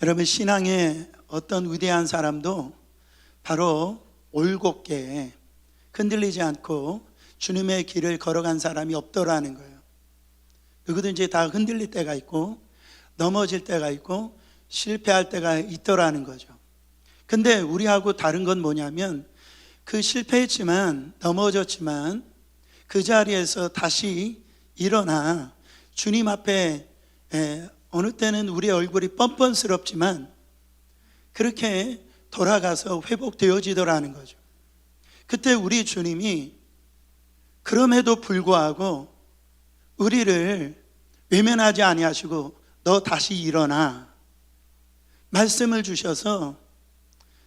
여러분, 신앙의 어떤 위대한 사람도 바로 올곧게 흔들리지 않고 주님의 길을 걸어간 사람이 없더라는 거예요. 누구든지 다 흔들릴 때가 있고 넘어질 때가 있고 실패할 때가 있더라는 거죠. 근데 우리하고 다른 건 뭐냐면, 그 실패했지만 넘어졌지만 그 자리에서 다시 일어나 주님 앞에 어느 때는 우리 얼굴이 뻔뻔스럽지만 그렇게 돌아가서 회복되어지더라는 거죠. 그때 우리 주님이 그럼에도 불구하고 우리를 외면하지 아니하시고 너 다시 일어나 말씀을 주셔서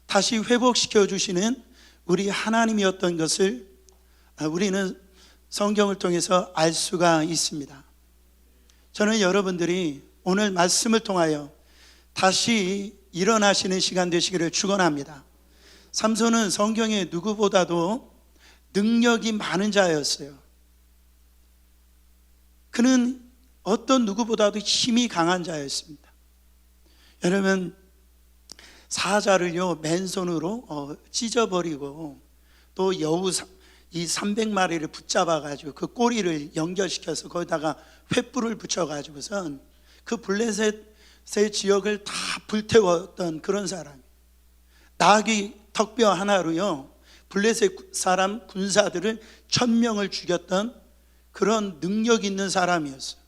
다시 회복시켜 주시는 우리 하나님이었던 것을 우리는 성경을 통해서 알 수가 있습니다. 저는 여러분들이 오늘 말씀을 통하여 다시 일어나시는 시간 되시기를 축원합니다. 삼손은 성경에 누구보다도 능력이 많은 자였어요. 그는 어떤 누구보다도 힘이 강한 자였습니다. 여러분, 사자를요 맨손으로 찢어버리고 또 여우 이 300마리를 붙잡아가지고 그 꼬리를 연결시켜서 거기다가 횃불을 붙여가지고선 그 블레셋의 지역을 다 불태웠던 그런 사람. 나귀 턱뼈 하나로요 블레셋 사람 군사들을 1000명을 죽였던 그런 능력 있는 사람이었어요.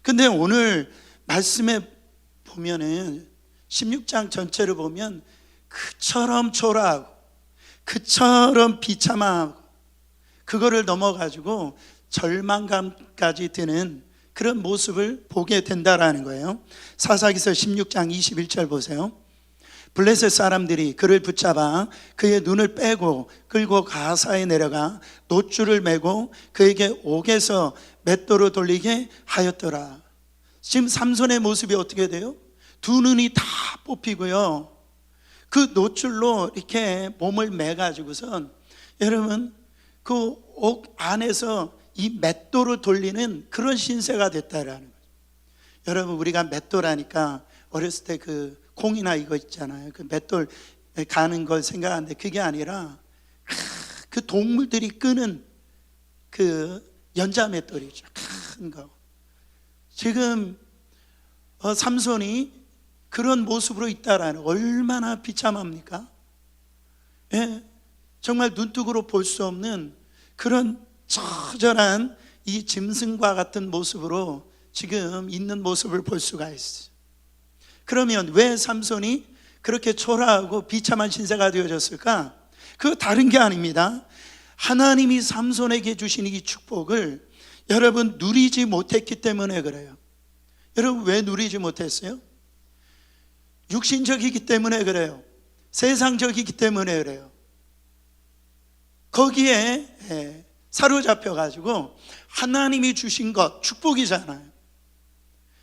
근데 오늘 말씀에 보면은 16장 전체를 보면 그처럼 초라하고 그처럼 비참하고 그거를 넘어가지고 절망감까지 드는 그런 모습을 보게 된다라는 거예요. 사사기서 16장 21절 보세요. 블레셋 사람들이 그를 붙잡아 그의 눈을 빼고 끌고 가사에 내려가 놋줄을 메고 그에게 옥에서 맷돌로 돌리게 하였더라. 지금 삼손의 모습이 어떻게 돼요? 두 눈이 다 뽑히고요 그 놋줄로 이렇게 몸을 매가지고선 여러분 그 옥 안에서 이 맷돌을 돌리는 그런 신세가 됐다라는 거죠. 여러분, 우리가 맷돌 하니까 어렸을 때 그 콩이나 이거 있잖아요. 그 맷돌 가는 걸 생각하는데 그게 아니라 그 동물들이 끄는 그 연자 맷돌이죠. 큰 거. 지금 삼손이 그런 모습으로 있다라는, 얼마나 비참합니까? 예, 정말 눈뜨고로 볼 수 없는 그런 처절한 이 짐승과 같은 모습으로 지금 있는 모습을 볼 수가 있어요. 그러면 왜 삼손이 그렇게 초라하고 비참한 신세가 되어졌을까? 그거 다른 게 아닙니다. 하나님이 삼손에게 주신 이 축복을 여러분 누리지 못했기 때문에 그래요. 여러분, 왜 누리지 못했어요? 육신적이기 때문에 그래요. 세상적이기 때문에 그래요. 거기에 사로잡혀가지고 하나님이 주신 것, 축복이잖아요.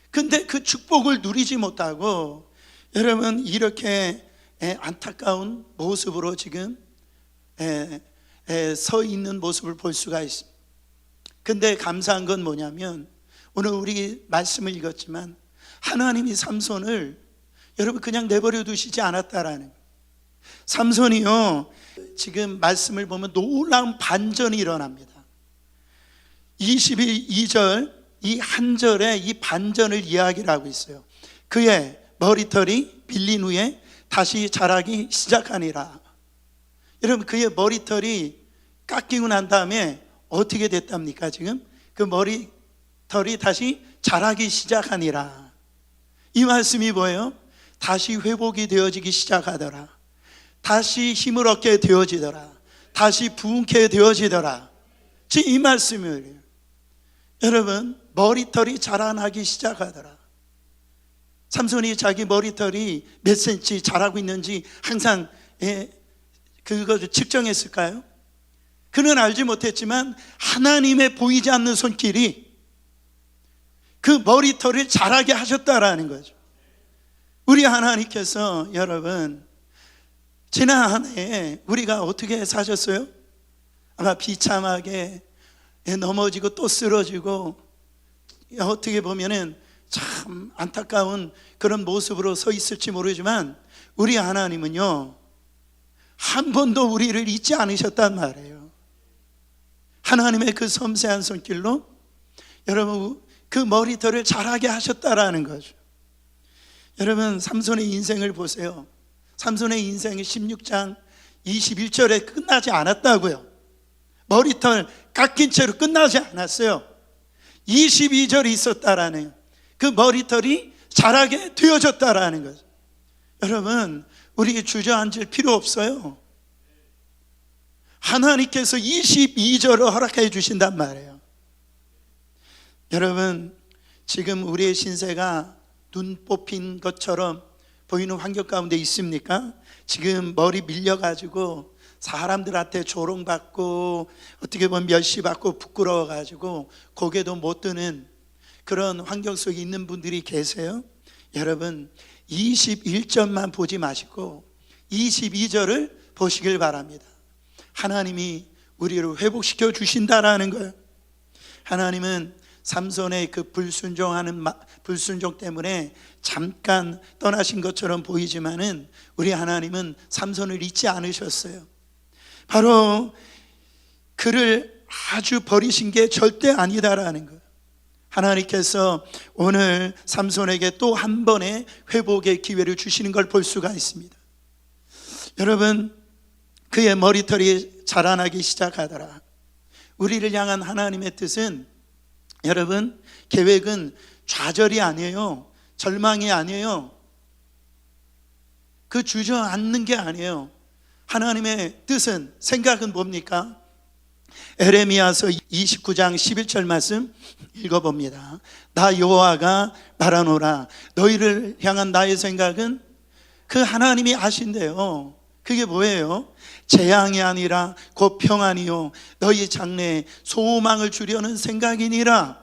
근데 그 축복을 누리지 못하고 여러분 이렇게 안타까운 모습으로 지금 서 있는 모습을 볼 수가 있습니다. 근데 감사한 건 뭐냐면, 오늘 우리 말씀을 읽었지만 하나님이 삼손을 여러분 그냥 내버려 두시지 않았다라는 거예요. 삼손이요 지금 말씀을 보면 놀라운 반전이 일어납니다. 22절 이 한 절에 이 반전을 이야기를 하고 있어요. 그의 머리털이 빌린 후에 다시 자라기 시작하니라. 여러분, 그의 머리털이 깎이고 난 다음에 어떻게 됐답니까? 지금 그 머리털이 다시 자라기 시작하니라. 이 말씀이 뭐예요? 다시 회복이 되어지기 시작하더라. 다시 힘을 얻게 되어지더라. 다시 부흥케 되어지더라. 지금 이 말씀이에요. 여러분, 머리털이 자라나기 시작하더라. 삼손이 자기 머리털이 몇 센치 자라고 있는지 항상 그것을 측정했을까요? 그는 알지 못했지만 하나님의 보이지 않는 손길이 그 머리털을 자라게 하셨다라는 거죠. 우리 하나님께서 여러분 지난 한 해에 우리가 어떻게 사셨어요? 아마 비참하게 넘어지고 또 쓰러지고 어떻게 보면은 참 안타까운 그런 모습으로 서 있을지 모르지만 우리 하나님은요 한 번도 우리를 잊지 않으셨단 말이에요. 하나님의 그 섬세한 손길로 여러분 그 머리털을 자라게 하셨다라는 거죠. 여러분 삼손의 인생을 보세요. 삼손의 인생이 16장 21절에 끝나지 않았다고요. 머리털 깎인 채로 끝나지 않았어요. 22절이 있었다라는 그 머리털이 자라게 되어졌다라는 거죠. 여러분 우리 주저앉을 필요 없어요. 하나님께서 22절을 허락해 주신단 말이에요. 여러분 지금 우리의 신세가 눈 뽑힌 것처럼 보이는 환경 가운데 있습니까? 지금 머리 밀려가지고 사람들한테 조롱받고 어떻게 보면 멸시받고 부끄러워가지고 고개도 못 드는 그런 환경 속에 있는 분들이 계세요. 여러분 21절만 보지 마시고 22절을 보시길 바랍니다. 하나님이 우리를 회복시켜 주신다라는 거예요. 하나님은 삼손의 그 불순종 때문에 잠깐 떠나신 것처럼 보이지만은 우리 하나님은 삼손을 잊지 않으셨어요. 바로 그를 아주 버리신 게 절대 아니다라는 거예요. 하나님께서 오늘 삼손에게 또 한 번의 회복의 기회를 주시는 걸 볼 수가 있습니다. 여러분 그의 머리털이 자라나기 시작하더라. 우리를 향한 하나님의 뜻은 여러분 계획은 좌절이 아니에요. 절망이 아니에요. 그 주저앉는 게 아니에요. 하나님의 뜻은 생각은 뭡니까? 에레미야서 29장 11절 말씀 읽어봅니다. 나 여호와가 말하노라 너희를 향한 나의 생각은 그 하나님이 아신대요. 그게 뭐예요? 재앙이 아니라 곧 평안이요 너희 장래에 소망을 주려는 생각이니라.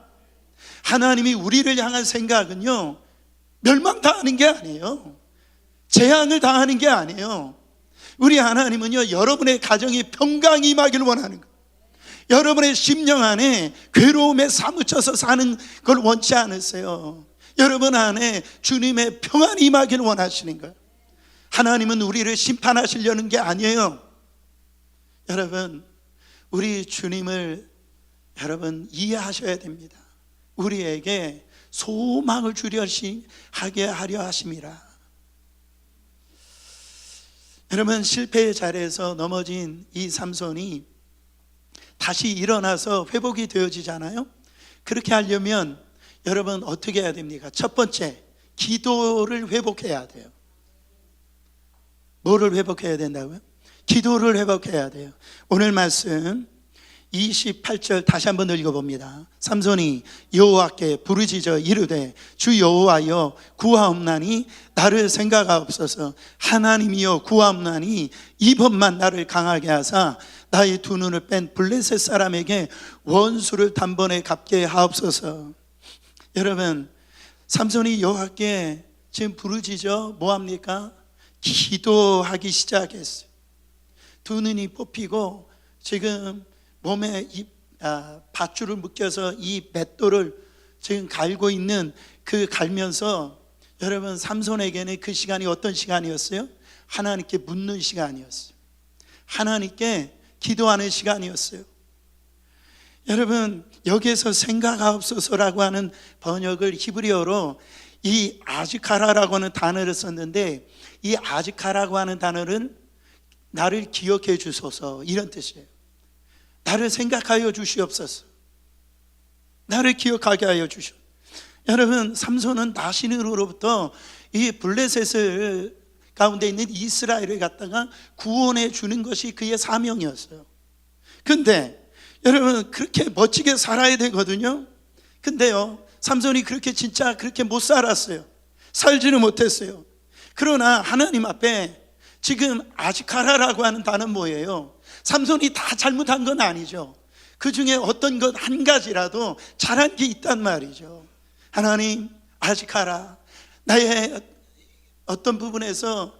하나님이 우리를 향한 생각은요 멸망당하는 게 아니에요. 재앙을 당하는 게 아니에요. 우리 하나님은요 여러분의 가정이 평강이 임하기를 원하는 거예요. 여러분의 심령 안에 괴로움에 사무쳐서 사는 걸 원치 않으세요. 여러분 안에 주님의 평안이 임하기를 원하시는 거예요. 하나님은 우리를 심판하시려는 게 아니에요. 여러분 우리 주님을 여러분 이해하셔야 됩니다. 우리에게 소망을 하게 하려 하심이라. 여러분 실패의 자리에서 넘어진 이 삼손이 다시 일어나서 회복이 되어지잖아요. 그렇게 하려면 여러분 어떻게 해야 됩니까? 첫 번째 기도를 회복해야 돼요. 뭐를 회복해야 된다고요? 기도를 회복해야 돼요. 오늘 말씀 28절 다시 한번 읽어봅니다. 삼손이 여호와께 부르짖어 이르되 주 여호와여 구하옵나니 나를 생각하옵소서. 하나님이여 구하옵나니 이번만 나를 강하게 하사 나의 두 눈을 뺀 블레셋 사람에게 원수를 단번에 갚게 하옵소서. 여러분 삼손이 여호와께 지금 부르짖어 뭐합니까? 기도하기 시작했어요. 두 눈이 뽑히고 지금 몸에 이 밧줄을 묶여서 이 맷돌을 지금 갈고 있는 그 갈면서 여러분 삼손에게는 그 시간이 어떤 시간이었어요? 하나님께 묻는 시간이었어요. 하나님께 기도하는 시간이었어요. 여러분 여기에서 생각하옵소서라고 하는 번역을 히브리어로 이 아즈카라라고 하는 단어를 썼는데 이 아즈카라고 하는 단어는 나를 기억해 주소서 이런 뜻이에요. 나를 생각하여 주시옵소서. 나를 기억하게 하여 주시옵소서. 여러분 삼손은 나신으로부터 이 블레셋을 가운데 있는 이스라엘을 갖다가 구원해 주는 것이 그의 사명이었어요. 근데 여러분 그렇게 멋지게 살아야 되거든요. 근데요 삼손이 진짜 그렇게 못 살았어요. 살지는 못했어요. 그러나 하나님 앞에 지금 아즈카라라고 하는 단어는 뭐예요? 삼손이 다 잘못한 건 아니죠. 그 중에 어떤 것 한 가지라도 잘한 게 있단 말이죠. 하나님 아즈카라 나의 어떤 부분에서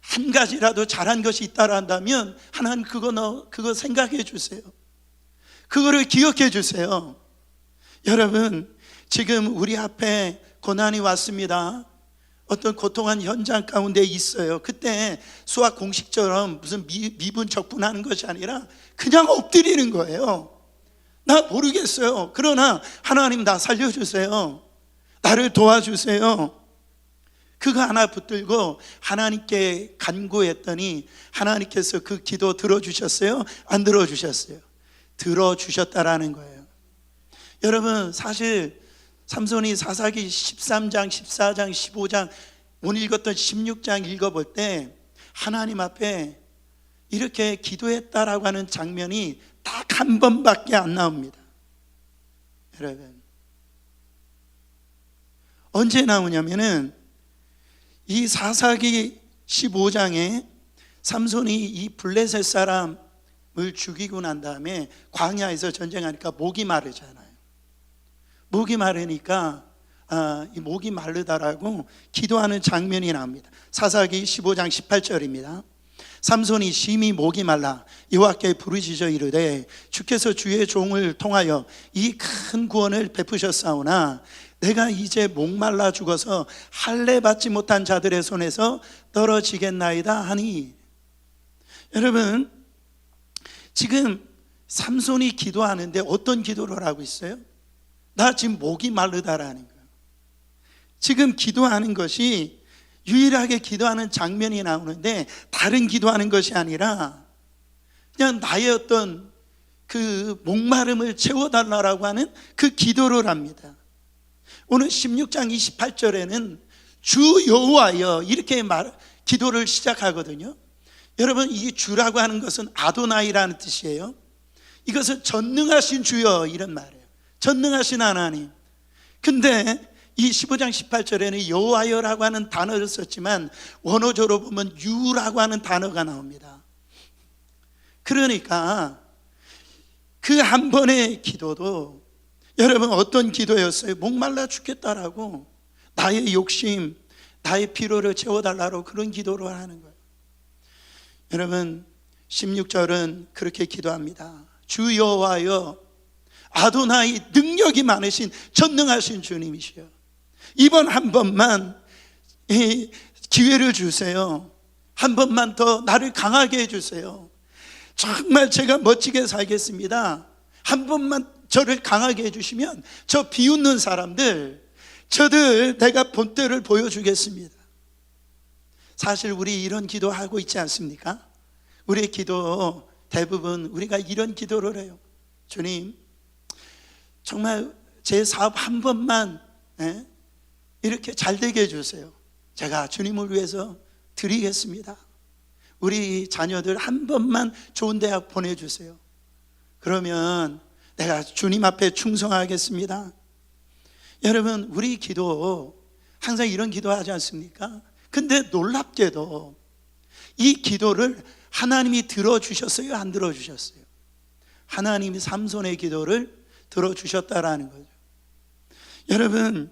한 가지라도 잘한 것이 있다라 한다면 하나님 그거 생각해 주세요. 그거를 기억해 주세요. 여러분 지금 우리 앞에 고난이 왔습니다. 어떤 고통한 현장 가운데 있어요. 그때 수학 공식처럼 무슨 미분 적분하는 것이 아니라 그냥 엎드리는 거예요. 나 모르겠어요. 그러나 하나님 나 살려주세요. 나를 도와주세요. 그거 하나 붙들고 하나님께 간구했더니 하나님께서 그 기도 들어주셨어요? 안 들어주셨어요? 들어주셨다라는 거예요. 여러분, 사실 삼손이 사사기 13장, 14장, 15장, 오늘 읽었던 16장 읽어볼 때 하나님 앞에 이렇게 기도했다라고 하는 장면이 딱 한 번밖에 안 나옵니다. 여러분, 언제 나오냐면은 이 사사기 15장에 삼손이 이 블레셋 사람을 죽이고 난 다음에 광야에서 전쟁하니까 목이 마르잖아요. 목이 마르니까 이 목이 마르다라고 기도하는 장면이 나옵니다. 사사기 15장 18절입니다. 삼손이 심히 목이 말라 여호와께 부르짖어 이르되 주께서 주의 종을 통하여 이 큰 구원을 베푸셨사오나 내가 이제 목말라 죽어서 할례 받지 못한 자들의 손에서 떨어지겠나이다 하니, 여러분, 지금 삼손이 기도하는데 어떤 기도를 하고 있어요? 나 지금 목이 마르다라는 거예요. 지금 기도하는 것이 유일하게 기도하는 장면이 나오는데 다른 기도하는 것이 아니라 그냥 나의 어떤 그 목마름을 채워달라고 하는 그 기도를 합니다. 오늘 16장 28절에는 주 여호와여 이렇게 기도를 시작하거든요. 여러분, 이 주라고 하는 것은 아도나이라는 뜻이에요. 이것은 전능하신 주여 이런 말이에요. 전능하신 하나님. 근데 이 15장 18절에는 여호와여라고 하는 단어를 썼지만 원어적으로 보면 유라고 하는 단어가 나옵니다. 그러니까 그 한 번의 기도도 여러분 어떤 기도였어요? 목말라 죽겠다라고 나의 욕심, 나의 피로를 채워달라고 그런 기도를 하는 거예요. 여러분, 16절은 그렇게 기도합니다. 주 여호와여 아도나이, 능력이 많으신 전능하신 주님이시여, 이번 한 번만 기회를 주세요. 한 번만 더 나를 강하게 해주세요. 정말 제가 멋지게 살겠습니다. 한 번만 저를 강하게 해주시면 저 비웃는 사람들, 저들 내가 본때를 보여주겠습니다. 사실 우리 이런 기도하고 있지 않습니까? 우리의 기도 대부분 우리가 이런 기도를 해요. 주님, 정말 제 사업 한 번만 이렇게 잘 되게 해주세요. 제가 주님을 위해서 드리겠습니다. 우리 자녀들 한 번만 좋은 대학 보내주세요. 그러면 내가 주님 앞에 충성하겠습니다. 여러분, 우리 기도 항상 이런 기도하지 않습니까? 근데 놀랍게도 이 기도를 하나님이 들어주셨어요? 안 들어주셨어요? 하나님이 삼손의 기도를 들어주셨다라는 거죠. 여러분,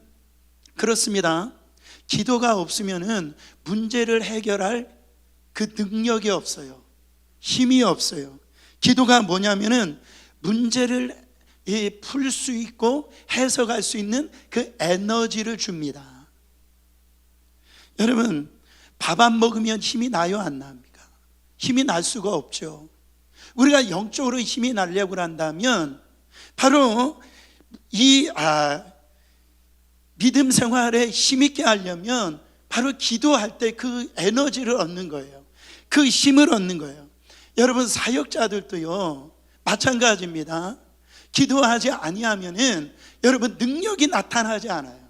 그렇습니다. 기도가 없으면은 문제를 해결할 그 능력이 없어요. 힘이 없어요. 기도가 뭐냐면은 문제를 풀 수 있고 해석할 수 있는 그 에너지를 줍니다. 여러분, 밥 안 먹으면 힘이 나요, 안 납니까? 힘이 날 수가 없죠. 우리가 영적으로 힘이 나려고 한다면 바로 이 믿음 생활에 힘있게 하려면 바로 기도할 때 그 에너지를 얻는 거예요. 그 힘을 얻는 거예요. 여러분, 사역자들도요 마찬가지입니다. 기도하지 아니하면은 여러분 능력이 나타나지 않아요.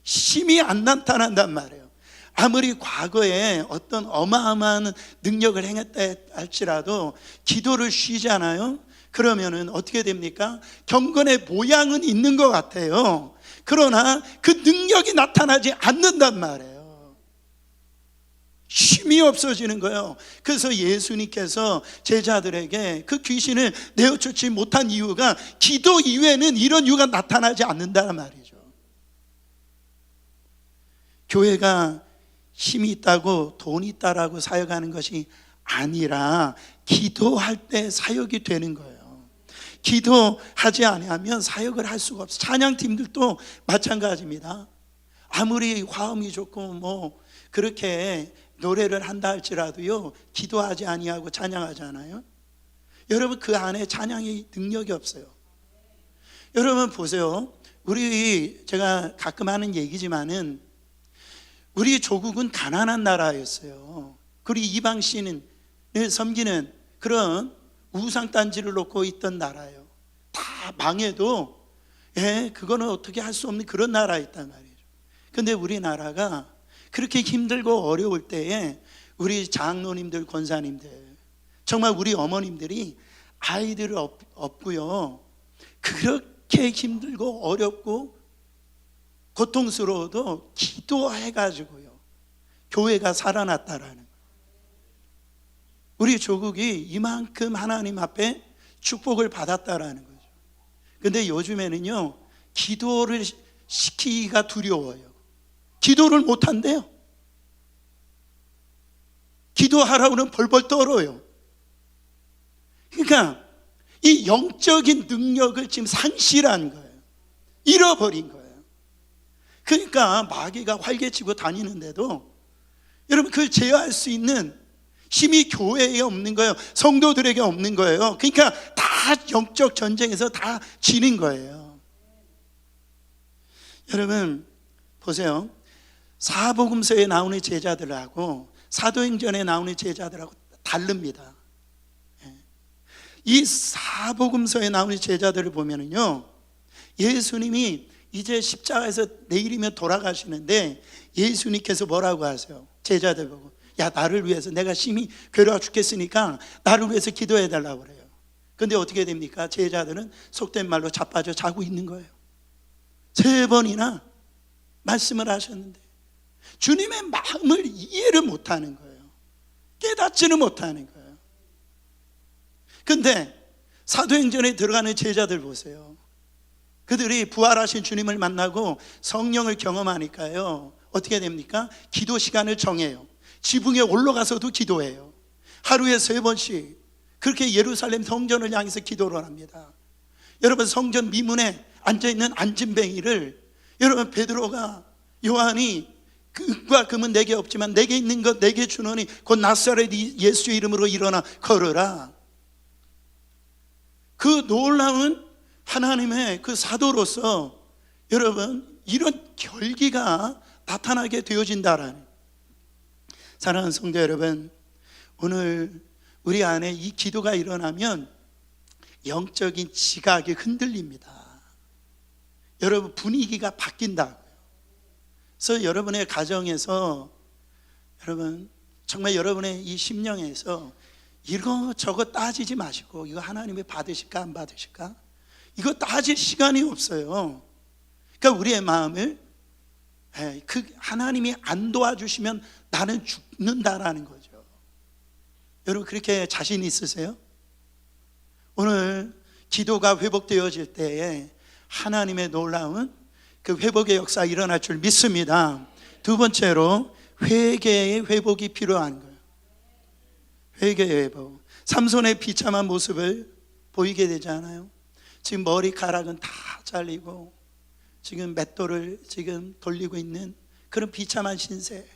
힘이 안 나타난단 말이에요. 아무리 과거에 어떤 어마어마한 능력을 행했다 할지라도 기도를 쉬잖아요. 그러면은 어떻게 됩니까? 경건의 모양은 있는 것 같아요. 그러나 그 능력이 나타나지 않는단 말이에요. 힘이 없어지는 거예요. 그래서 예수님께서 제자들에게 그 귀신을 내어쫓지 못한 이유가 기도 이외에는 이런 이유가 나타나지 않는다는 말이죠. 교회가 힘이 있다고 돈이 있다라고 사역하는 것이 아니라 기도할 때 사역이 되는 거예요. 기도하지 아니하면 사역을 할 수가 없어요. 찬양팀들도 마찬가지입니다. 아무리 화음이 좋고 뭐 그렇게 노래를 한다 할지라도요, 기도하지 아니하고 찬양하잖아요. 여러분, 그 안에 찬양의 능력이 없어요. 여러분 보세요. 제가 가끔 하는 얘기지만은 우리 조국은 가난한 나라였어요. 그리고 이방신을 섬기는 그런 우상단지를 놓고 있던 나라예요. 다 망해도 그거는 어떻게 할 수 없는 그런 나라였단 말이죠. 근데 우리나라가 그렇게 힘들고 어려울 때에 우리 장로님들, 권사님들, 정말 우리 어머님들이 아이들을 업고요, 그렇게 힘들고 어렵고 고통스러워도 기도해가지고요 교회가 살아났다라는 거예요. 우리 조국이 이만큼 하나님 앞에 축복을 받았다라는 거죠. 근데 요즘에는요, 기도를 시키기가 두려워요. 기도를 못한대요. 기도하라고는 벌벌 떨어요. 그러니까 이 영적인 능력을 지금 상실한 거예요. 잃어버린 거예요. 그러니까 마귀가 활개치고 다니는데도 여러분, 그걸 제어할 수 있는 힘이 교회에 없는 거예요. 성도들에게 없는 거예요. 그러니까 다 영적 전쟁에서 다 지는 거예요. 여러분 보세요. 사복음서에 나오는 제자들하고 사도행전에 나오는 제자들하고 다릅니다. 이 사복음서에 나오는 제자들을 보면은요, 예수님이 이제 십자가에서 내일이면 돌아가시는데 예수님께서 뭐라고 하세요? 제자들 보고, 야, 나를 위해서, 내가 심히 괴로워 죽겠으니까 나를 위해서 기도해 달라고 그래요. 근데 어떻게 됩니까? 제자들은 속된 말로 자빠져 자고 있는 거예요. 3번이나 말씀을 하셨는데 주님의 마음을 이해를 못하는 거예요. 깨닫지는 못하는 거예요. 근데 사도행전에 들어가는 제자들 보세요. 그들이 부활하신 주님을 만나고 성령을 경험하니까요, 어떻게 됩니까? 기도 시간을 정해요. 지붕에 올라가서도 기도해요. 하루에 3번씩 그렇게 예루살렘 성전을 향해서 기도를 합니다. 여러분, 성전 미문에 앉아있는 안진뱅이를 여러분, 베드로가, 요한이 금과 금은 내게 없지만 내게 있는 것 내게 주노니 곧 나사렛 예수의 이름으로 일어나 걸으라. 그 놀라운 하나님의 그 사도로서 여러분, 이런 결기가 나타나게 되어진다라는. 사랑하는 성도 여러분, 오늘 우리 안에 이 기도가 일어나면 영적인 지각이 흔들립니다. 여러분, 분위기가 바뀐다고요. 그래서 여러분의 가정에서, 여러분 정말 여러분의 이 심령에서 이거 저거 따지지 마시고, 이거 하나님이 받으실까 안 받으실까, 이거 따질 시간이 없어요. 그러니까 우리의 마음을 그 하나님이 안 도와주시면 나는 죽는다라는 거죠. 여러분, 그렇게 자신 있으세요? 오늘 기도가 회복되어질 때에 하나님의 놀라운 그 회복의 역사 일어날 줄 믿습니다. 두 번째로 회개의 회복이 필요한 거예요. 회개의 회복. 삼손의 비참한 모습을 보이게 되지 않아요? 지금 머리카락은 다 잘리고 지금 맷돌을 지금 돌리고 있는 그런 비참한 신세.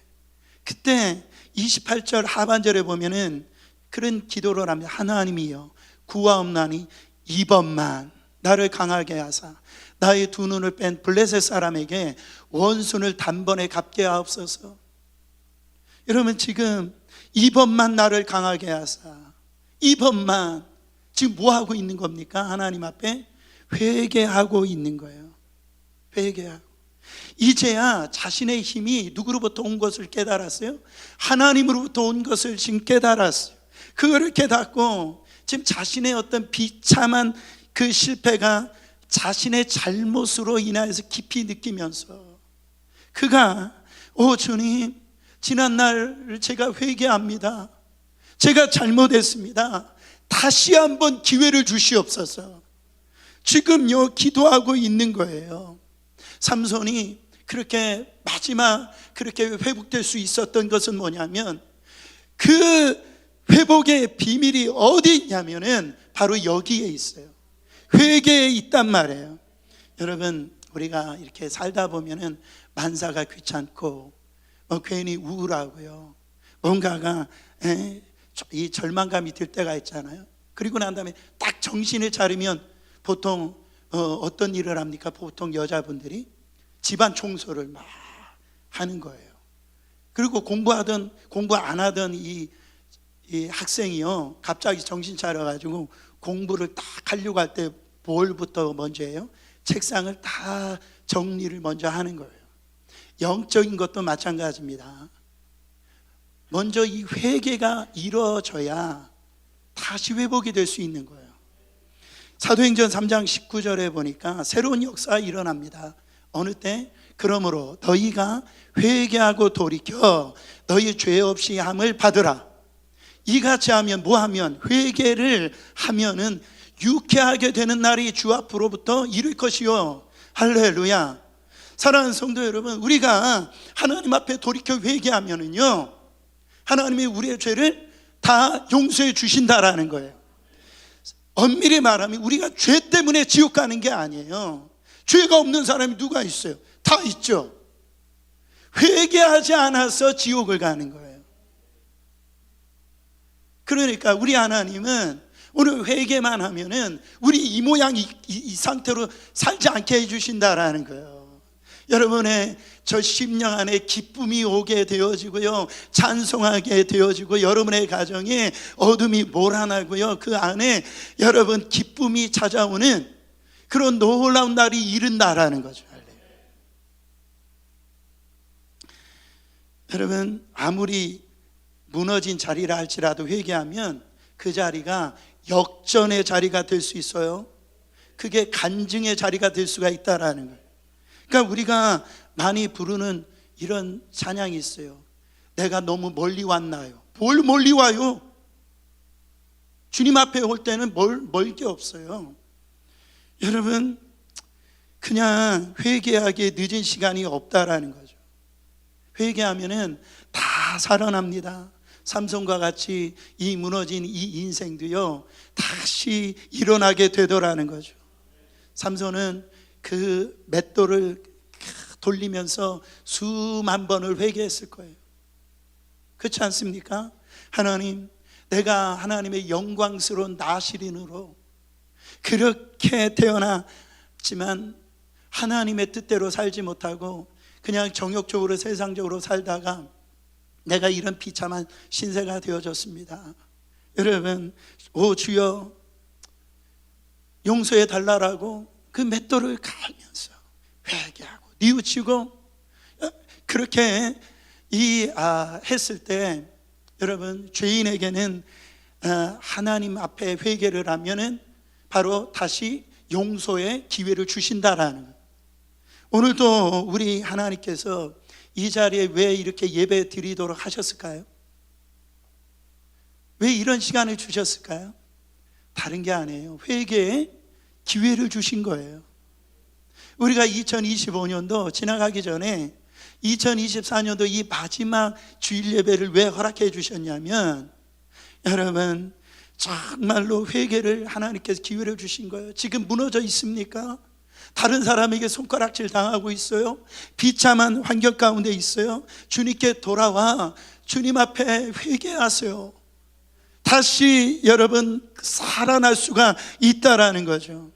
그때 28절 하반절에 보면은 그런 기도를 합니다. 하나님이여, 구하옵나니 이번만 나를 강하게 하사 나의 2 눈을 뺀 블레셋 사람에게 원순을 단번에 갚게 하옵소서. 여러분, 지금 이번만 나를 강하게 하사, 이번만. 지금 뭐 하고 있는 겁니까? 하나님 앞에 회개하고 있는 거예요. 회개하고. 이제야 자신의 힘이 누구로부터 온 것을 깨달았어요? 하나님으로부터 온 것을 지금 깨달았어요. 그거를 깨닫고 지금 자신의 어떤 비참한 그 실패가 자신의 잘못으로 인하여서 깊이 느끼면서 그가, 오 주님, 지난날 제가 회개합니다. 제가 잘못했습니다. 다시 한번 기회를 주시옵소서. 지금요 기도하고 있는 거예요. 삼손이 그렇게 마지막 그렇게 회복될 수 있었던 것은 뭐냐면, 그 회복의 비밀이 어디 있냐면은 바로 여기에 있어요. 회개에 있단 말이에요. 여러분, 우리가 이렇게 살다 보면은 만사가 귀찮고 괜히 우울하고요, 뭔가가 이 절망감이 들 때가 있잖아요. 그리고 난 다음에 딱 정신을 차리면 보통 어떤 일을 합니까? 보통 여자분들이 집안 청소를 막 하는 거예요. 그리고 공부 안 하던 이 학생이요, 갑자기 정신 차려가지고 공부를 딱 하려고 할 때 뭘부터 먼저 해요? 책상을 다 정리를 먼저 하는 거예요. 영적인 것도 마찬가지입니다. 먼저 이 회개가 이루어져야 다시 회복이 될 수 있는 거예요. 사도행전 3장 19절에 보니까 새로운 역사가 일어납니다. 어느 때? 그러므로 너희가 회개하고 돌이켜 너희 죄 없이 함을 받으라. 이같이 하면 뭐 하면? 회개를 하면은 유쾌하게 되는 날이 주 앞으로부터 이를 것이요. 할렐루야. 사랑하는 성도 여러분, 우리가 하나님 앞에 돌이켜 회개하면은요, 하나님이 우리의 죄를 다 용서해 주신다라는 거예요. 엄밀히 말하면 우리가 죄 때문에 지옥 가는 게 아니에요. 죄가 없는 사람이 누가 있어요? 다 있죠. 회개하지 않아서 지옥을 가는 거예요. 그러니까 우리 하나님은 오늘 회개만 하면은 우리 이 모양 이 상태로 살지 않게 해주신다라는 거예요. 여러분의 저 심령 안에 기쁨이 오게 되어지고요, 찬송하게 되어지고, 여러분의 가정에 어둠이 몰아나고요, 그 안에 여러분 기쁨이 찾아오는 그런 놀라운 날이 이른다라는 거죠. 여러분, 아무리 무너진 자리라 할지라도 회개하면 그 자리가 역전의 자리가 될 수 있어요. 그게 간증의 자리가 될 수가 있다라는 거예요. 그러니까 우리가 많이 부르는 이런 찬양이 있어요. 내가 너무 멀리 왔나요? 뭘 멀리 와요? 주님 앞에 올 때는 멀 게 없어요. 여러분, 그냥 회개하기에 늦은 시간이 없다라는 거죠. 회개하면은 다 살아납니다. 삼손과 같이 이 무너진 이 인생도요, 다시 일어나게 되더라는 거죠. 삼손은 그 맷돌을 돌리면서 수만 번을 회개했을 거예요. 그렇지 않습니까? 하나님, 내가 하나님의 영광스러운 나시린으로 그렇게 태어났지만 하나님의 뜻대로 살지 못하고 그냥 정욕적으로 세상적으로 살다가 내가 이런 비참한 신세가 되어졌습니다. 여러분, 오 주여 용서해 달라라고 그 맷돌을 갈면서 회개하고 뉘우치고 그렇게 했을 때, 여러분, 죄인에게는 하나님 앞에 회개를 하면은 바로 다시 용서의 기회를 주신다라는 거예요. 오늘도 우리 하나님께서 이 자리에 왜 이렇게 예배 드리도록 하셨을까요? 왜 이런 시간을 주셨을까요? 다른 게 아니에요. 회개의 기회를 주신 거예요. 우리가 2025년도 지나가기 전에 2024년도 이 마지막 주일 예배를 왜 허락해 주셨냐면, 여러분, 정말로 회개를 하나님께서 기회를 주신 거예요. 지금 무너져 있습니까? 다른 사람에게 손가락질 당하고 있어요? 비참한 환경 가운데 있어요? 주님께 돌아와 주님 앞에 회개하세요. 다시 여러분 살아날 수가 있다라는 거죠.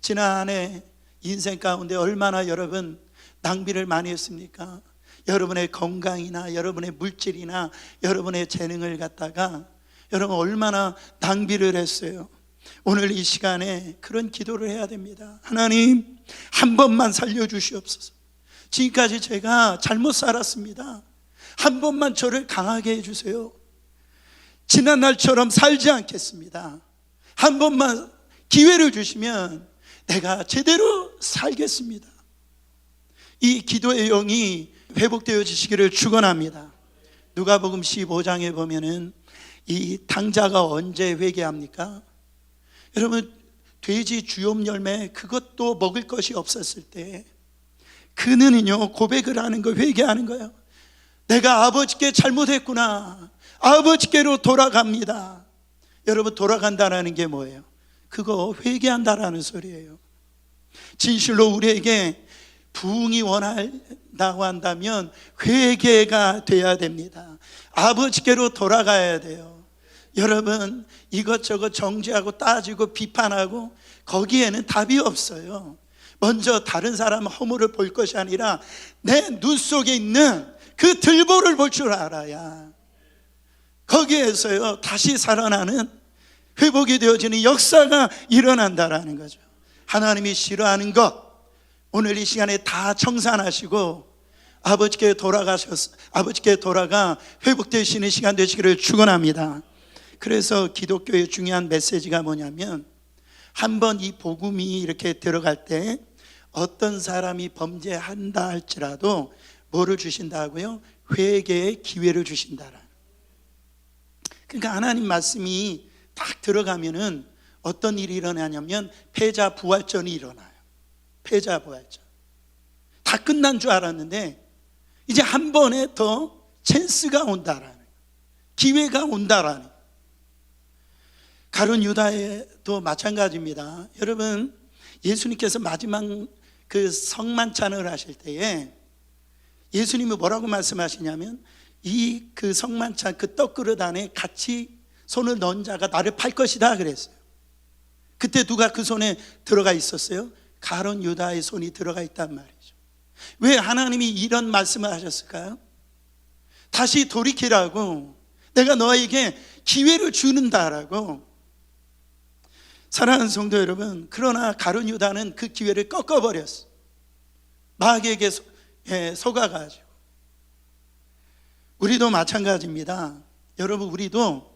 지난해 인생 가운데 얼마나 여러분 낭비를 많이 했습니까? 여러분의 건강이나 여러분의 물질이나 여러분의 재능을 갖다가 여러분 얼마나 낭비를 했어요. 오늘 이 시간에 그런 기도를 해야 됩니다. 하나님, 한 번만 살려주시옵소서. 지금까지 제가 잘못 살았습니다. 한 번만 저를 강하게 해주세요. 지난날처럼 살지 않겠습니다. 한 번만 기회를 주시면 내가 제대로 살겠습니다. 이 기도의 영이 회복되어지시기를 축원합니다. 누가복음 15장에 보면은 이 당자가 언제 회개합니까? 여러분, 돼지 주염 열매 그것도 먹을 것이 없었을 때 그는요 고백을 하는 거, 회개하는 거예요. 내가 아버지께 잘못했구나. 아버지께로 돌아갑니다. 여러분, 돌아간다는 게 뭐예요? 그거 회개한다라는 소리예요. 진실로 우리에게 부흥이 원한다고 한다면 회개가 돼야 됩니다. 아버지께로 돌아가야 돼요. 여러분, 이것저것 정죄하고 따지고 비판하고 거기에는 답이 없어요. 먼저 다른 사람 허물을 볼 것이 아니라 내 눈 속에 있는 그 들보를 볼 줄 알아야 거기에서요 다시 살아나는 회복이 되어지는 역사가 일어난다라는 거죠. 하나님이 싫어하는 것 오늘 이 시간에 다 청산하시고 아버지께 돌아가 회복되시는 시간 되시기를 축원합니다. 그래서 기독교의 중요한 메시지가 뭐냐면, 한번 이 복음이 이렇게 들어갈 때 어떤 사람이 범죄한다 할지라도 뭐를 주신다고요? 회개의 기회를 주신다라. 그러니까 하나님 말씀이 딱 들어가면은 어떤 일이 일어나냐면 패자 부활전이 일어나요. 패자 부활전. 다 끝난 줄 알았는데 이제 한 번에 더 찬스가 온다라는, 기회가 온다라는. 가룟 유다에도 마찬가지입니다. 여러분, 예수님께서 마지막 그 성만찬을 하실 때에 예수님이 뭐라고 말씀하시냐면, 이 그 성만찬 그 떡그릇 안에 같이 손을 넣은 자가 나를 팔 것이다 그랬어요. 그때 누가 그 손에 들어가 있었어요? 가룟 유다의 손이 들어가 있단 말이죠. 왜 하나님이 이런 말씀을 하셨을까요? 다시 돌이키라고, 내가 너에게 기회를 주는다라고. 사랑하는 성도 여러분, 그러나 가룟 유다는 그 기회를 꺾어버렸어. 마귀에게 속아가지고. 우리도 마찬가지입니다. 여러분, 우리도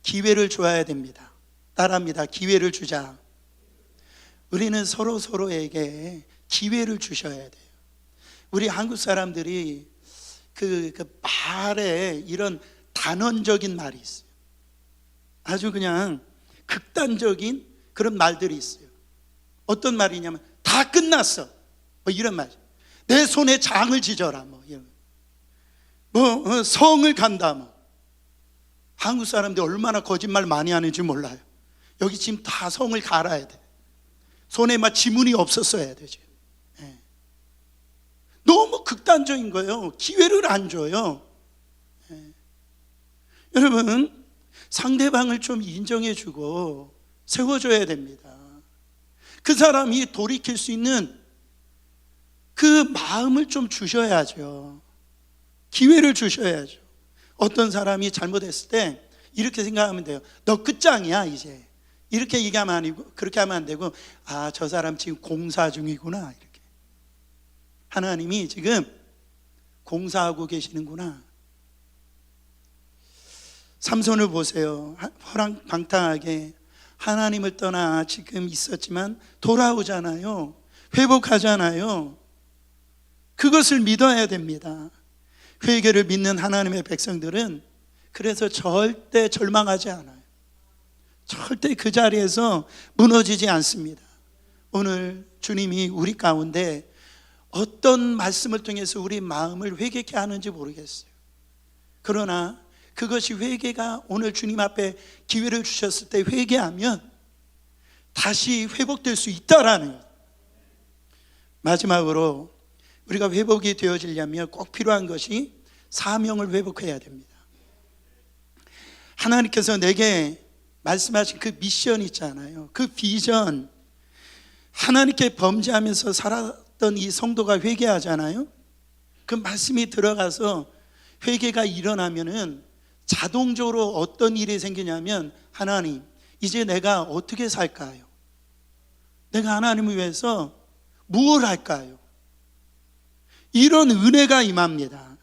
기회를 줘야 됩니다. 따라합니다. 기회를 주자. 우리는 서로에게 기회를 주셔야 돼요. 우리 한국 사람들이 그 말에 이런 단언적인 말이 있어요. 아주 그냥 극단적인 그런 말들이 있어요. 어떤 말이냐면 다 끝났어, 뭐 이런 말. 내 손에 장을 지져라, 뭐 이런. 성을 간다, 뭐. 한국 사람들이 얼마나 거짓말 많이 하는지 몰라요. 여기 지금 다 성을 갈아야 돼. 손에 막 지문이 없었어야 되죠. 네. 너무 극단적인 거예요. 기회를 안 줘요. 네. 여러분, 상대방을 좀 인정해주고 세워줘야 됩니다. 그 사람이 돌이킬 수 있는 그 마음을 좀 주셔야죠. 기회를 주셔야죠. 어떤 사람이 잘못했을 때 이렇게 생각하면 돼요. 너 끝장이야 이제. 이렇게 얘기하면 아니고, 그렇게 하면 안 되고, 아, 저 사람 지금 공사 중이구나, 이렇게. 하나님이 지금 공사하고 계시는구나. 삼손을 보세요. 허랑방탕하게 하나님을 떠나 지금 있었지만 돌아오잖아요. 회복하잖아요. 그것을 믿어야 됩니다. 회개를 믿는 하나님의 백성들은 그래서 절대 절망하지 않아요. 절대 그 자리에서 무너지지 않습니다. 오늘 주님이 우리 가운데 어떤 말씀을 통해서 우리 마음을 회개케 하는지 모르겠어요. 그러나 그것이 회개가, 오늘 주님 앞에 기회를 주셨을 때 회개하면 다시 회복될 수 있다라는 것. 마지막으로 우리가 회복이 되어지려면 꼭 필요한 것이 사명을 회복해야 됩니다. 하나님께서 내게 말씀하신 그 미션 있잖아요. 그 비전, 하나님께 범죄하면서 살았던 이 성도가 회개하잖아요. 그 말씀이 들어가서 회개가 일어나면은 자동적으로 어떤 일이 생기냐면, 하나님, 이제 내가 어떻게 살까요? 내가 하나님을 위해서 무엇을 할까요? 이런 은혜가 임합니다.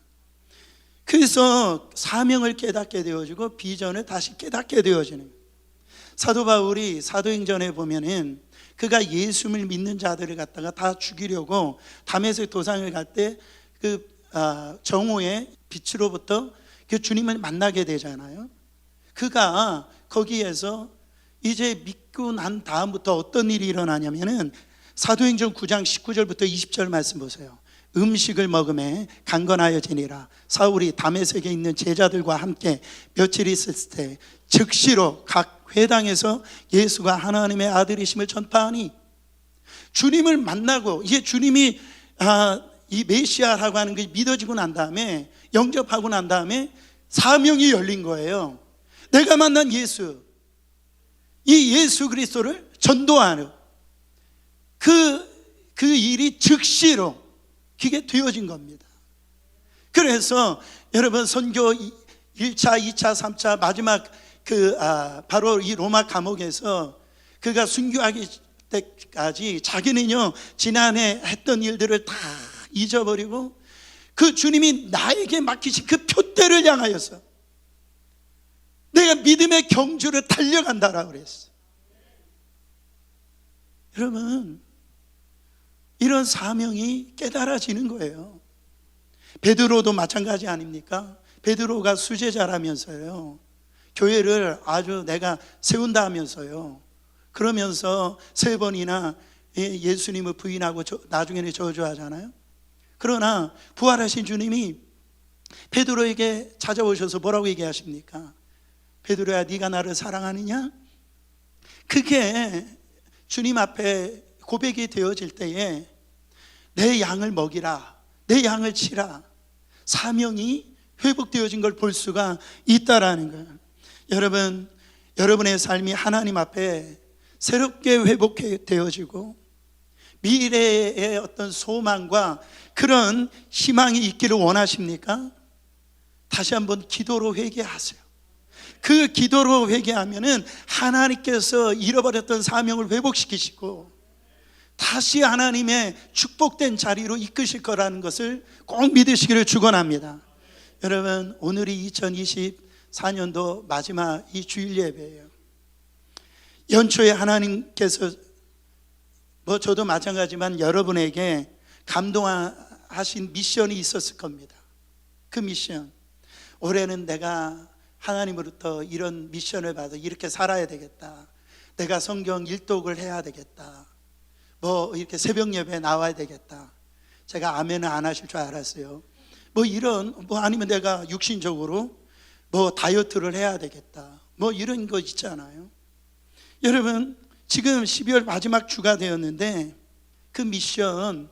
그래서 사명을 깨닫게 되어지고 비전을 다시 깨닫게 되어지는 거예요. 사도 바울이 사도행전에 보면은 그가 예수를 믿는 자들을 갖다가 다 죽이려고 다메섹 도상을 갈 때 그 정오의 빛으로부터 그 주님을 만나게 되잖아요. 그가 거기에서 이제 믿고 난 다음부터 어떤 일이 일어나냐면은 사도행전 9장 19절부터 20절 말씀 보세요. 음식을 먹음에 강건하여지니라. 사울이 다메섹에 있는 제자들과 함께 며칠 있을 때 즉시로 각 회당에서 예수가 하나님의 아들이심을 전파하니, 주님을 만나고 이게 주님이 이 메시아라고 하는 게 믿어지고 난 다음에, 영접하고 난 다음에 사명이 열린 거예요. 내가 만난 예수, 이 예수 그리스도를 전도하는 그 일이 즉시로 그게 되어진 겁니다. 그래서 여러분, 선교 1차, 2차, 3차 마지막 바로 이 로마 감옥에서 그가 순교하기 때까지 자기는요 지난해 했던 일들을 다 잊어버리고 그 주님이 나에게 맡기신 그 표대를 향하여서 내가 믿음의 경주를 달려간다라고 그랬어요. 여러분, 이런 사명이 깨달아지는 거예요. 베드로도 마찬가지 아닙니까? 베드로가 수제자라면서요, 교회를 아주 내가 세운다 하면서요, 그러면서 3번이나 예수님을 부인하고 나중에는 저주하잖아요. 그러나 부활하신 주님이 베드로에게 찾아오셔서 뭐라고 얘기하십니까? 베드로야, 네가 나를 사랑하느냐? 그게 주님 앞에 고백이 되어질 때에 내 양을 먹이라, 내 양을 치라, 사명이 회복되어진 걸 볼 수가 있다라는 거예요. 여러분, 여러분의 삶이 하나님 앞에 새롭게 회복되어지고 미래의 어떤 소망과 그런 희망이 있기를 원하십니까? 다시 한번 기도로 회개하세요. 그 기도로 회개하면은 하나님께서 잃어버렸던 사명을 회복시키시고 다시 하나님의 축복된 자리로 이끄실 거라는 것을 꼭 믿으시기를 축원합니다. 여러분, 오늘이 2024년도 마지막 이 주일 예배예요. 연초에 하나님께서 저도 마찬가지지만 여러분에게 감동하신 미션이 있었을 겁니다. 그 미션, 올해는 내가 하나님으로부터 이런 미션을 받아 이렇게 살아야 되겠다, 내가 성경 일독을 해야 되겠다, 이렇게 새벽 예배에 나와야 되겠다. 제가 아멘은 안 하실 줄 알았어요. 아니면 내가 육신적으로 다이어트를 해야 되겠다, 이런 거 있잖아요. 여러분, 지금 12월 마지막 주가 되었는데 그 미션,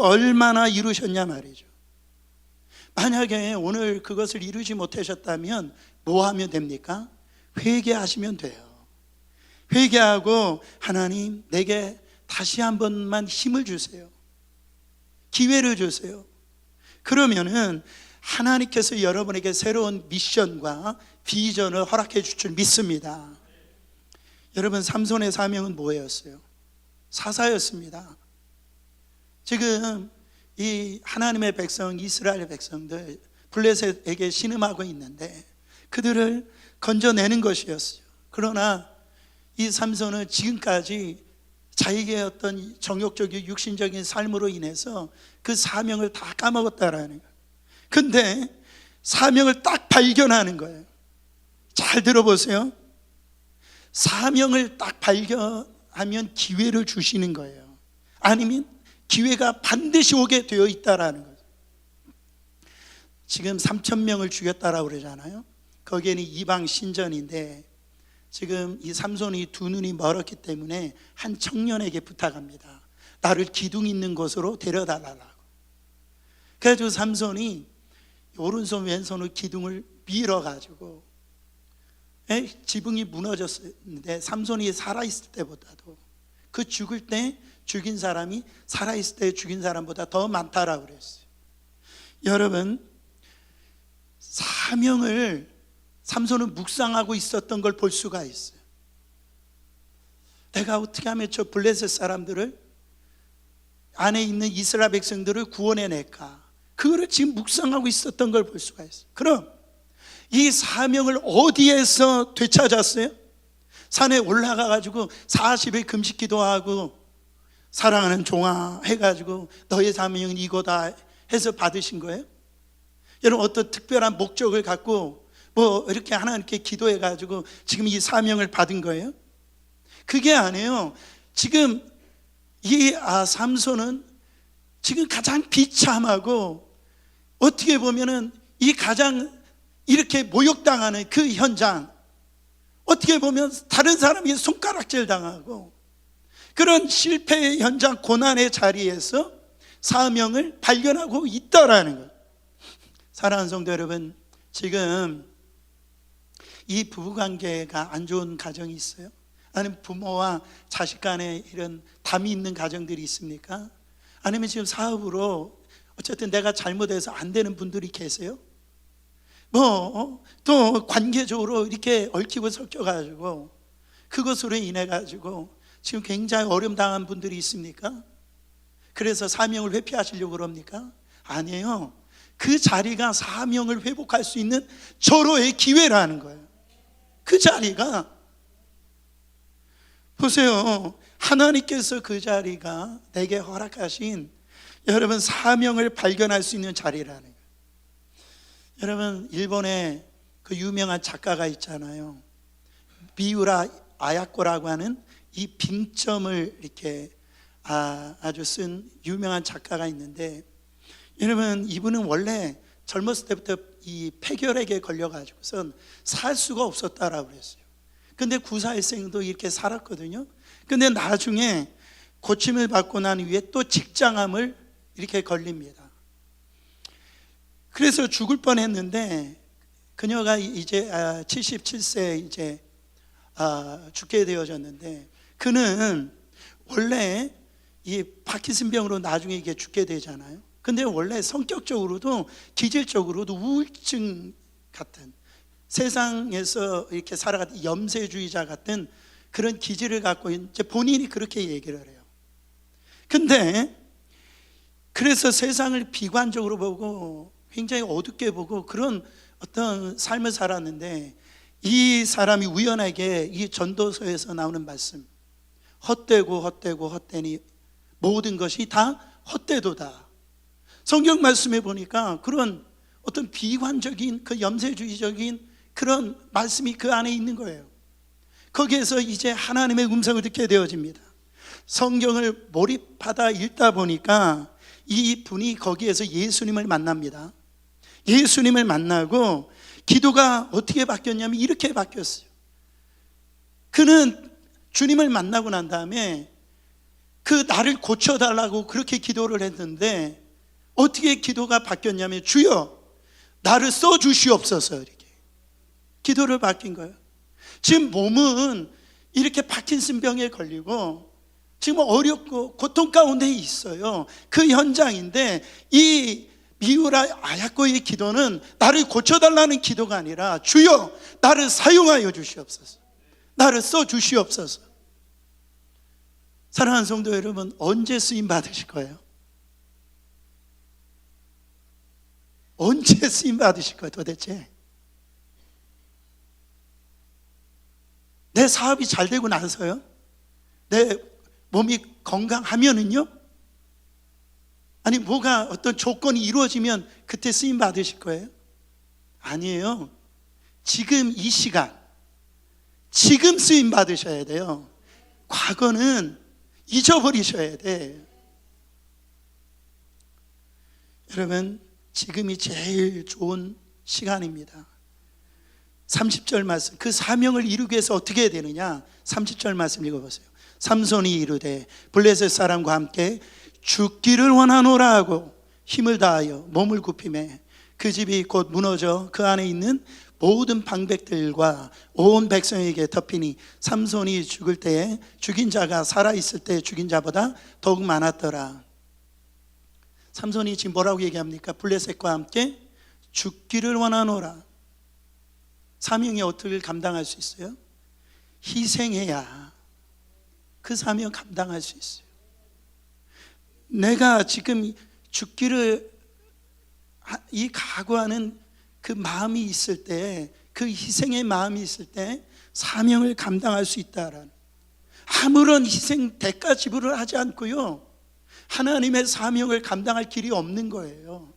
얼마나 이루셨냐 말이죠. 만약에 오늘 그것을 이루지 못하셨다면 뭐 하면 됩니까? 회개하시면 돼요. 회개하고 하나님, 내게 다시 한 번만 힘을 주세요, 기회를 주세요. 그러면은 하나님께서 여러분에게 새로운 미션과 비전을 허락해 줄 줄 믿습니다. 여러분, 삼손의 사명은 뭐였어요? 사사였습니다. 지금 이 하나님의 백성, 이스라엘 백성들 블레셋에게 신음하고 있는데 그들을 건져내는 것이었어요. 그러나 이 삼손은 지금까지 자기의 어떤 정욕적인 육신적인 삶으로 인해서 그 사명을 다 까먹었다라는 거예요. 근데 사명을 딱 발견하는 거예요. 잘 들어보세요. 사명을 딱 발견하면 기회를 주시는 거예요. 아니면 기회가 반드시 오게 되어 있다라는 거죠. 지금 3,000명을 죽였다라고 그러잖아요. 거기에는 이방 신전인데 지금 이 삼손이 두 눈이 멀었기 때문에 한 청년에게 부탁합니다. 나를 기둥 있는 곳으로 데려달라고. 그래가지고 삼손이 오른손 왼손으로 기둥을 밀어가지고 지붕이 무너졌는데 삼손이 살아있을 때보다도 그 죽을 때 죽인 사람이 살아있을 때 죽인 사람보다 더 많다라고 그랬어요. 여러분, 사명을 삼손은 묵상하고 있었던 걸 볼 수가 있어요. 내가 어떻게 하면 저 블레셋 사람들을, 안에 있는 이스라엘 백성들을 구원해낼까, 그거를 지금 묵상하고 있었던 걸 볼 수가 있어요. 그럼 이 사명을 어디에서 되찾았어요? 산에 올라가가지고 40일 금식 기도하고 사랑하는 종아 해가지고 너의 사명은 이거다 해서 받으신 거예요? 여러분, 어떤 특별한 목적을 갖고 이렇게 하나님께 기도해가지고 지금 이 사명을 받은 거예요? 그게 아니에요. 지금 이 삼손은 지금 가장 비참하고 어떻게 보면은 이 가장 이렇게 모욕당하는 그 현장, 어떻게 보면 다른 사람이 손가락질 당하고 그런 실패의 현장, 고난의 자리에서 사명을 발견하고 있다라는 것. 사랑하는 성도 여러분, 지금 이 부부관계가 안 좋은 가정이 있어요? 아니면 부모와 자식 간에 이런 담이 있는 가정들이 있습니까? 아니면 지금 사업으로 어쨌든 내가 잘못해서 안 되는 분들이 계세요? 또 관계적으로 이렇게 얽히고 섞여가지고 그것으로 인해가지고 지금 굉장히 어려움 당한 분들이 있습니까? 그래서 사명을 회피하시려고 그럽니까? 아니에요. 그 자리가 사명을 회복할 수 있는 절호의 기회라는 거예요. 그 자리가, 보세요, 하나님께서 그 자리가 내게 허락하신 여러분 사명을 발견할 수 있는 자리라는 거예요. 여러분, 일본에 그 유명한 작가가 있잖아요. 미우라 아야코라고 하는 이 빙점을 이렇게 아주 쓴 유명한 작가가 있는데, 여러분, 이분은 원래 젊었을 때부터 이 폐결핵에 걸려가지고선 살 수가 없었다라고 그랬어요. 근데 구사일생도 이렇게 살았거든요. 근데 나중에 고침을 받고 난 후에 또 직장암을 이렇게 걸립니다. 그래서 죽을 뻔했는데 그녀가 이제 77세 이제 죽게 되어졌는데, 그는 원래 이 파킨슨병으로 나중에 이게 죽게 되잖아요. 근데 원래 성격적으로도 기질적으로도 우울증 같은, 세상에서 이렇게 살아갔던 염세주의자 같은 그런 기질을 갖고 이제 본인이 그렇게 얘기를 해요. 근데 그래서 세상을 비관적으로 보고 굉장히 어둡게 보고 그런 어떤 삶을 살았는데, 이 사람이 우연하게 이 전도서에서 나오는 말씀, 헛되고 헛되고 헛되니 모든 것이 다 헛되도다. 성경 말씀에 보니까 그런 어떤 비관적인 그 염세주의적인 그런 말씀이 그 안에 있는 거예요. 거기에서 이제 하나님의 음성을 듣게 되어집니다. 성경을 몰입하다 읽다 보니까 이 분이 거기에서 예수님을 만납니다. 예수님을 만나고 기도가 어떻게 바뀌었냐면 이렇게 바뀌었어요. 그는 주님을 만나고 난 다음에 그 나를 고쳐달라고 그렇게 기도를 했는데, 어떻게 기도가 바뀌었냐면 주여 나를 써주시옵소서, 이렇게 기도를 바뀐 거예요. 지금 몸은 이렇게 파킨슨병에 걸리고 지금 어렵고 고통 가운데 있어요. 그 현장인데 이 미우라 아야코의 기도는 나를 고쳐달라는 기도가 아니라 주여 나를 사용하여 주시옵소서, 나를 써주시옵소서. 사랑하는 성도 여러분, 언제 쓰임 받으실 거예요? 언제 쓰임 받으실 거예요 도대체? 내 사업이 잘 되고 나서요? 내 몸이 건강하면은요? 아니 뭐가 어떤 조건이 이루어지면 그때 쓰임 받으실 거예요? 아니에요. 지금 이 시간, 지금 쓰임 받으셔야 돼요. 과거는 잊어버리셔야 돼. 여러분, 지금이 제일 좋은 시간입니다. 30절 말씀, 그 사명을 이루기 위해서 어떻게 해야 되느냐? 30절 말씀 읽어보세요. 삼손이 이르되 블레셋 사람과 함께 죽기를 원하노라 하고 힘을 다하여 몸을 굽히매 그 집이 곧 무너져 그 안에 있는 모든 방백들과 온 백성에게 덮이니 삼손이 죽을 때에 죽인 자가 살아있을 때 죽인 자보다 더욱 많았더라. 삼손이 지금 뭐라고 얘기합니까? 블레셋과 함께 죽기를 원하노라. 사명이 어떻게 감당할 수 있어요? 희생해야 그 사명 감당할 수 있어요. 내가 지금 죽기를 이 각오하는 그 마음이 있을 때, 그 희생의 마음이 있을 때 사명을 감당할 수 있다라는, 아무런 희생 대가 지불을 하지 않고요 하나님의 사명을 감당할 길이 없는 거예요.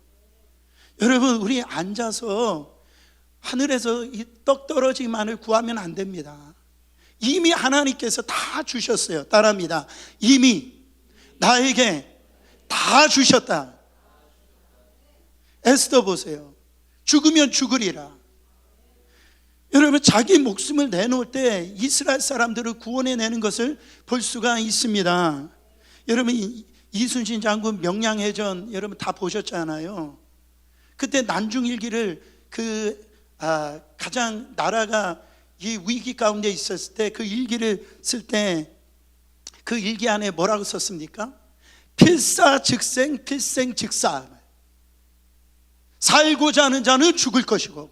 여러분, 우리 앉아서 하늘에서 이 떡 떨어지기만을 구하면 안 됩니다. 이미 하나님께서 다 주셨어요. 따라합니다. 이미 나에게 다 주셨다. 에스더 보세요. 죽으면 죽으리라. 여러분, 자기 목숨을 내놓을 때 이스라엘 사람들을 구원해내는 것을 볼 수가 있습니다. 여러분, 이순신 장군 명량해전 여러분 다 보셨잖아요. 그때 난중일기를 가장 나라가 이 위기 가운데 있었을 때 그 일기를 쓸 때 그 일기 안에 뭐라고 썼습니까? 필사즉생 필생즉사. 살고자 하는 자는 죽을 것이고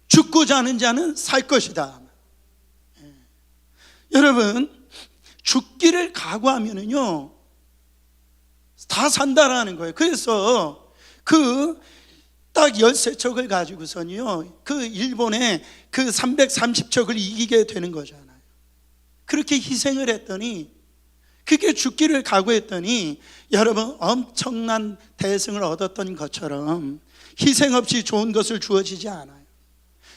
죽고자 하는 자는 살 것이다. 여러분, 죽기를 각오하면은요 다 산다라는 거예요. 그래서 딱 13척을 가지고선요 그 일본의 그 330척을 이기게 되는 거잖아요. 그렇게 희생을 했더니, 그게 죽기를 각오했더니 여러분 엄청난 대승을 얻었던 것처럼 희생 없이 좋은 것을 주어지지 않아요.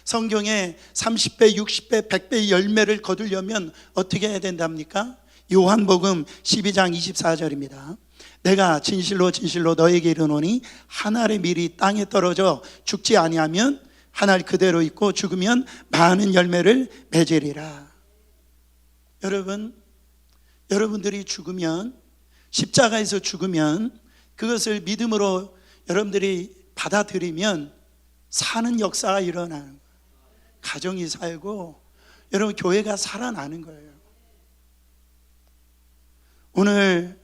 성경에 30배, 60배, 100배의 열매를 거두려면 어떻게 해야 된답니까? 요한복음 12장 24절입니다. 내가 진실로 진실로 너에게 이르노니 한 알의 밀이 땅에 떨어져 죽지 아니하면 한 알 그대로 있고 죽으면 많은 열매를 맺으리라. 여러분들이 죽으면, 십자가에서 죽으면 그것을 믿음으로 여러분들이 받아들이면 사는 역사가 일어나는 거예요. 가정이 살고 여러분 교회가 살아나는 거예요. 오늘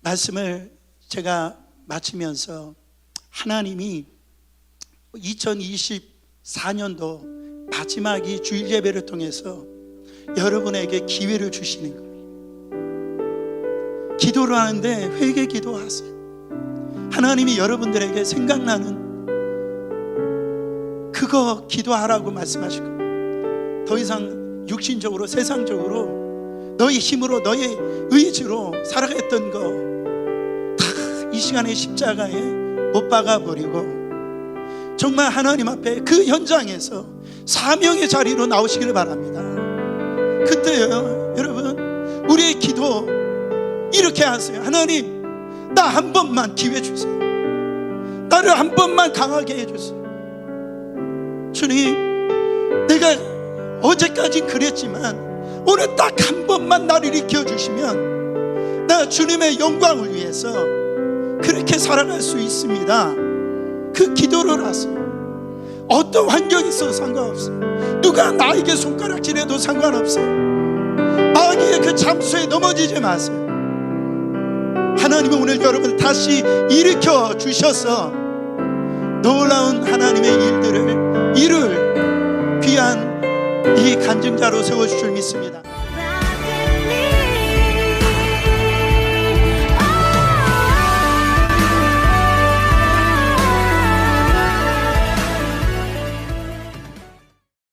말씀을 제가 마치면서 하나님이 2024년도 마지막 이 주일 예배를 통해서 여러분에게 기회를 주시는 거예요. 기도를 하는데 회개 기도하세요. 하나님이 여러분들에게 생각나는 그거 기도하라고 말씀하시고, 더 이상 육신적으로 세상적으로 너의 힘으로 너의 의지로 살아갔던 거 다 이 시간에 십자가에 못 박아버리고 정말 하나님 앞에 그 현장에서 사명의 자리로 나오시기를 바랍니다. 그때요 여러분, 우리의 기도 이렇게 하세요. 하나님, 나 한 번만 기회 주세요. 나를 한 번만 강하게 해주세요. 주님, 내가 어제까지 그랬지만 오늘 딱 한 번만 나를 일으켜주시면 나 주님의 영광을 위해서 그렇게 살아갈 수 있습니다. 그 기도를 하세요. 어떤 환경이 있어도 상관없어요. 누가 나에게 손가락질해도 상관없어요. 마귀의 그 잠수에 넘어지지 마세요. 하나님은 오늘 여러분을 다시 일으켜 주셔서 놀라운 하나님의 일들을 이룰 귀한 이 간증자로 세워주실 줄 믿습니다.